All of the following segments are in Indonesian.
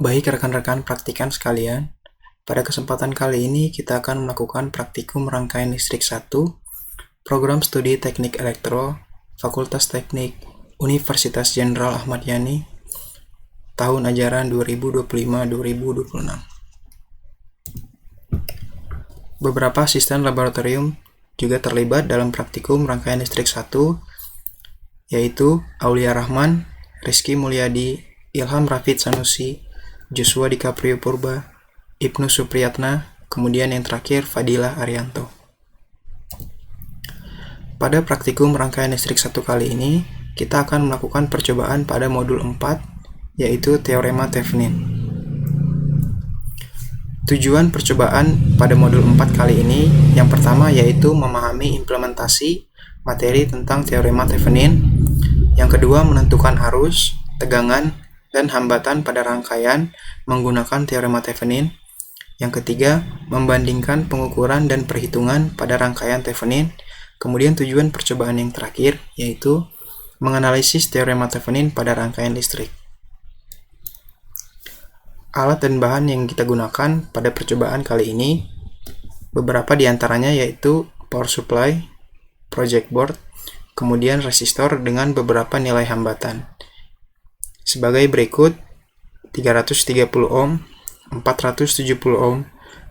Baik rekan-rekan praktikan sekalian, pada kesempatan kali ini kita akan melakukan praktikum rangkaian listrik 1, program studi Teknik Elektro, Fakultas Teknik, Universitas Jenderal Ahmad Yani, tahun ajaran 2025-2026. Beberapa asisten laboratorium juga terlibat dalam praktikum rangkaian listrik 1, yaitu Aulia Rahman, Rizky Mulyadi, Ilham Rafid Sanusi, Joshua DiCaprio Purba, Ibnu Supriyatna, kemudian yang terakhir Fadilah Arianto. Pada praktikum rangkaian listrik 1 kali ini, kita akan melakukan percobaan pada modul 4, yaitu Teorema Thevenin. Tujuan percobaan pada modul 4 kali ini, yang pertama yaitu memahami implementasi materi tentang Teorema Thevenin, yang kedua menentukan arus, tegangan, dan hambatan pada rangkaian menggunakan Teorema Thevenin, yang ketiga membandingkan pengukuran dan perhitungan pada rangkaian Thevenin, kemudian tujuan percobaan yang terakhir yaitu menganalisis Teorema Thevenin pada rangkaian listrik. Alat dan bahan yang kita gunakan pada percobaan kali ini, beberapa diantaranya yaitu power supply, project board, kemudian resistor dengan beberapa nilai hambatan. Sebagai berikut: 330 ohm, 470 ohm,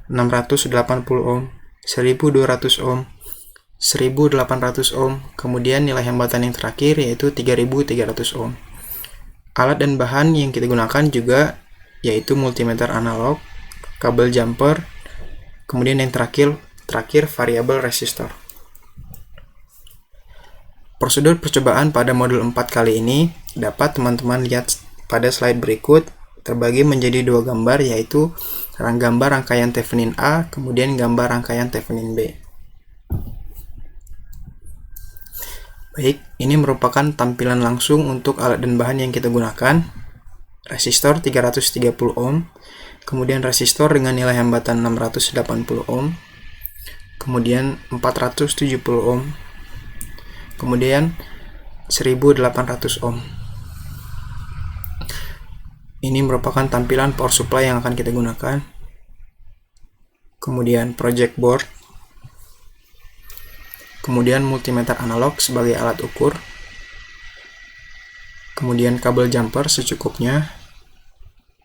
680 ohm, 1200 ohm, 1800 ohm, kemudian nilai hambatan yang terakhir yaitu 3300 ohm. Alat dan bahan yang kita gunakan juga yaitu multimeter analog, kabel jumper, kemudian yang terakhir variabel resistor. Prosedur percobaan pada modul 4 kali ini dapat teman-teman lihat pada slide berikut, terbagi menjadi dua gambar, yaitu gambar rangkaian Thevenin A, kemudian gambar rangkaian Thevenin B. Baik, ini merupakan tampilan langsung untuk alat dan bahan yang kita gunakan. Resistor 330 ohm, kemudian resistor dengan nilai hambatan 680 ohm, kemudian 470 ohm, kemudian 1800 ohm. Ini merupakan tampilan power supply yang akan kita gunakan. Kemudian project board, kemudian multimeter analog sebagai alat ukur, kemudian kabel jumper secukupnya,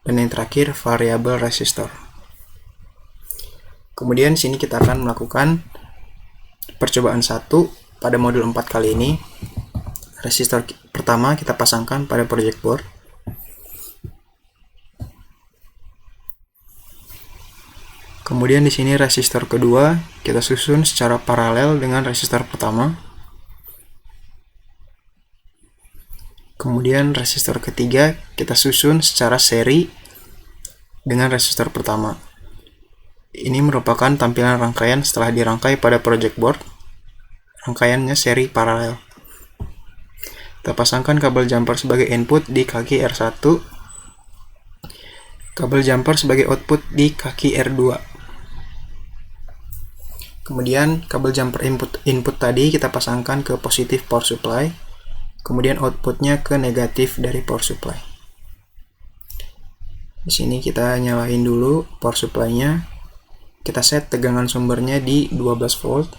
dan yang terakhir variabel resistor. Kemudian sini kita akan melakukan percobaan 1 pada modul 4 kali ini. Resistor pertama kita pasangkan pada project board. Kemudian di sini resistor kedua kita susun secara paralel dengan resistor pertama. Kemudian resistor ketiga kita susun secara seri dengan resistor pertama. Ini merupakan tampilan rangkaian setelah dirangkai pada project board. Rangkaiannya seri paralel. Kita pasangkan kabel jumper sebagai input di kaki R1, kabel jumper sebagai output di kaki R2. Kemudian kabel jumper input tadi kita pasangkan ke positif power supply, kemudian outputnya ke negatif dari power supply. Di sini kita nyalain dulu power supply-nya. Kita set tegangan sumbernya di 12 volt.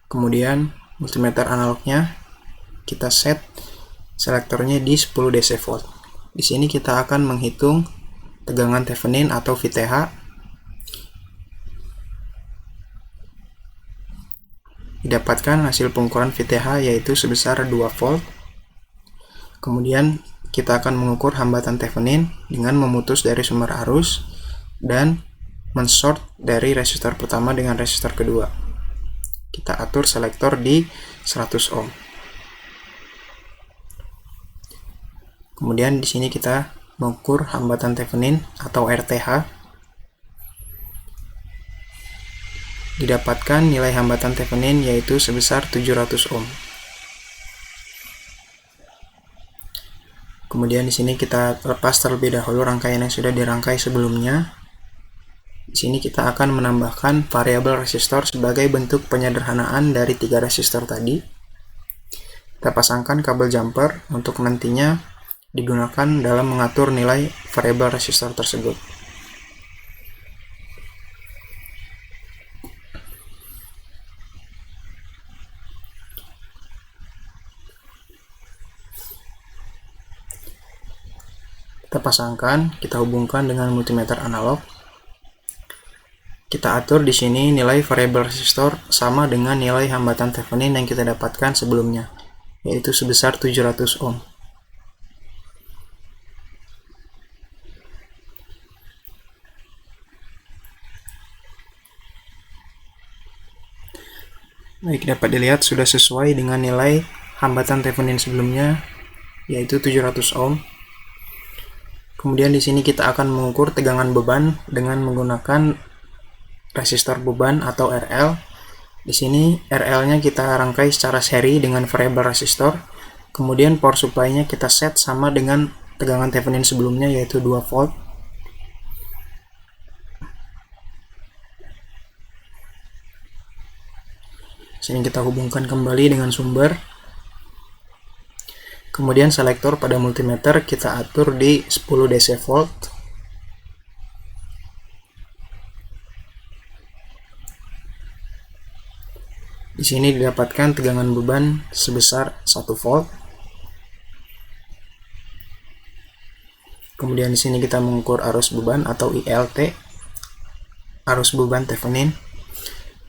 Kemudian multimeter analognya kita set selektornya di 10 DC volt. Di sini kita akan menghitung tegangan Thevenin atau VTH. Didapatkan hasil pengukuran VTH yaitu sebesar 2 volt. Kemudian kita akan mengukur hambatan Thevenin dengan memutus dari sumber arus dan mensort dari resistor pertama dengan resistor kedua. Kita atur selektor di 100 ohm. Kemudian di sini kita mengukur hambatan Thevenin atau RTH. Didapatkan nilai hambatan Thevenin yaitu sebesar 700 ohm. Kemudian di sini kita lepas terlebih dahulu rangkaian yang sudah dirangkai sebelumnya. Di sini kita akan menambahkan variabel resistor sebagai bentuk penyederhanaan dari 3 resistor tadi. Kita pasangkan kabel jumper untuk nantinya digunakan dalam mengatur nilai variabel resistor tersebut. Kita pasangkan, kita hubungkan dengan multimeter analog. Kita atur di sini nilai variabel resistor sama dengan nilai hambatan Thevenin yang kita dapatkan sebelumnya, yaitu sebesar 700 ohm. Baik, dapat dilihat sudah sesuai dengan nilai hambatan Thevenin sebelumnya, yaitu 700 ohm. Kemudian di sini kita akan mengukur tegangan beban dengan menggunakan resistor beban atau RL. Di sini RL-nya kita rangkai secara seri dengan variabel resistor. Kemudian power supply-nya kita set sama dengan tegangan Thevenin sebelumnya, yaitu 2 volt. Sini kita hubungkan kembali dengan sumber. Kemudian selektor pada multimeter kita atur di 10 DC volt. Di sini didapatkan tegangan beban sebesar 1 volt. Kemudian di sini kita mengukur arus beban atau ILT, arus beban Thevenin.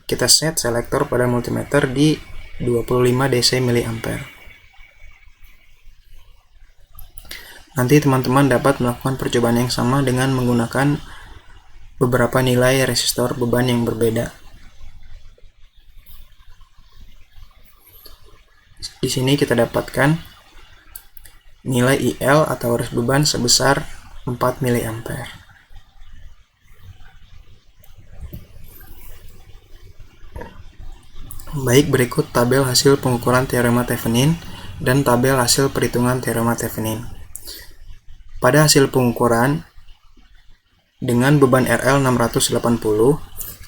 Kita set selektor pada multimeter di 25 DC mA. Nanti teman-teman dapat melakukan percobaan yang sama dengan menggunakan beberapa nilai resistor beban yang berbeda. Di sini kita dapatkan nilai IL atau arus beban sebesar 4 mA. Baik, berikut tabel hasil pengukuran teorema Thevenin dan tabel hasil perhitungan teorema Thevenin. Pada hasil pengukuran dengan beban RL 680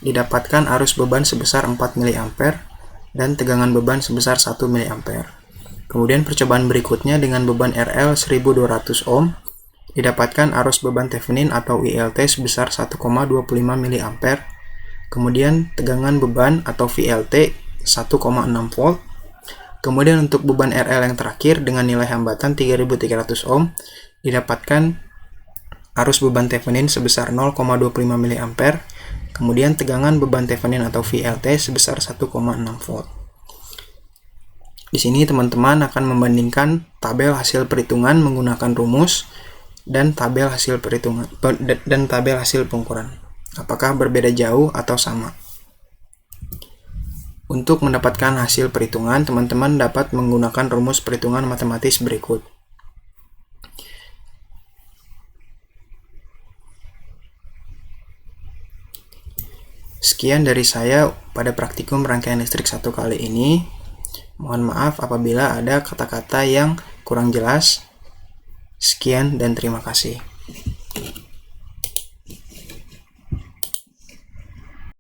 didapatkan arus beban sebesar 4 mA dan tegangan beban sebesar 1 mA. Kemudian percobaan berikutnya dengan beban RL 1200 ohm didapatkan arus beban Thevenin atau ILT sebesar 1,25 mA. Kemudian tegangan beban atau VLT 1,6 volt. Kemudian untuk beban RL yang terakhir dengan nilai hambatan 3300 ohm didapatkan arus beban Thevenin sebesar 0,25 mA. Kemudian tegangan beban Thevenin atau VLT sebesar 1,6 volt. Di sini teman-teman akan membandingkan tabel hasil perhitungan menggunakan rumus dan tabel hasil perhitungan dan tabel hasil pengukuran. Apakah berbeda jauh atau sama? Untuk mendapatkan hasil perhitungan, teman-teman dapat menggunakan rumus perhitungan matematis berikut. Sekian dari saya pada praktikum rangkaian listrik 1 kali ini. Mohon maaf apabila ada kata-kata yang kurang jelas. Sekian dan terima kasih.